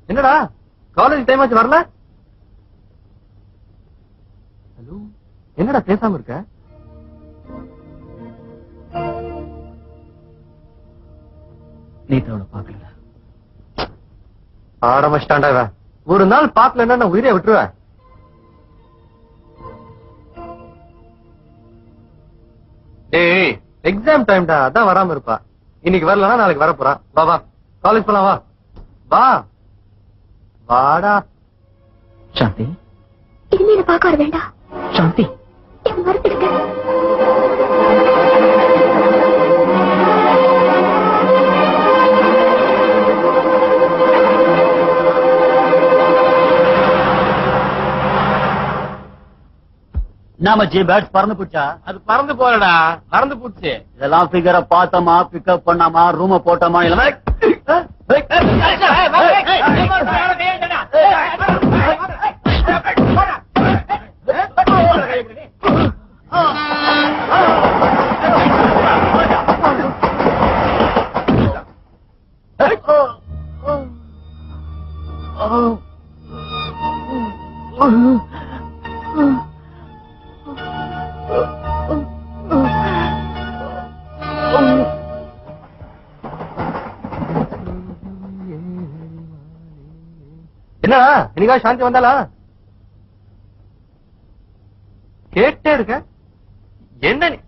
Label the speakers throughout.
Speaker 1: என்னடா college time ஆச்சு வரல? ஹலோ, என்னடா பேசாம இருக்க?
Speaker 2: நேத்தோட பாக்கல.
Speaker 1: ஆரம்பிச்சிட்டாண்டா. ஒரு நாள் பாக்கலன்னா நான் உயிரை விட்டுருவேன். டேய், எக்ஸாம் டைம்டா, அதான் வராம இருப்பா. இன்னைக்கு வரலன்னா நாளைக்கு வர போறா. வா வா, காலேஜ் போலாம். வா வா வாடா.
Speaker 2: சாந்தி,
Speaker 3: இனிமே என்ன பார்க்க வர வேண்டாம்.
Speaker 2: சாந்தி,
Speaker 3: மறுத்துருக்கேன்.
Speaker 2: நாம ஜி பேட்ஸ் பறந்து போச்சா?
Speaker 1: அது பறந்து போறடா, மறந்து போச்சு.
Speaker 2: இதெல்லாம் பிகரை பார்த்தோமா, பிக்கப் பண்ணாமா, ரூம போட்டோமா, இல்ல
Speaker 1: என்ன இன்னைக்கா சாந்தி வந்தாளா? கேட்டே இருக்க. என்ன நீ?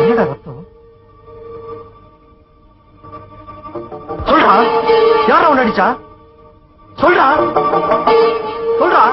Speaker 1: என்னடா ரத்தம்? சொல்றா, யாரா உன்ன அடிச்சா? சொல்றா சொல்றா.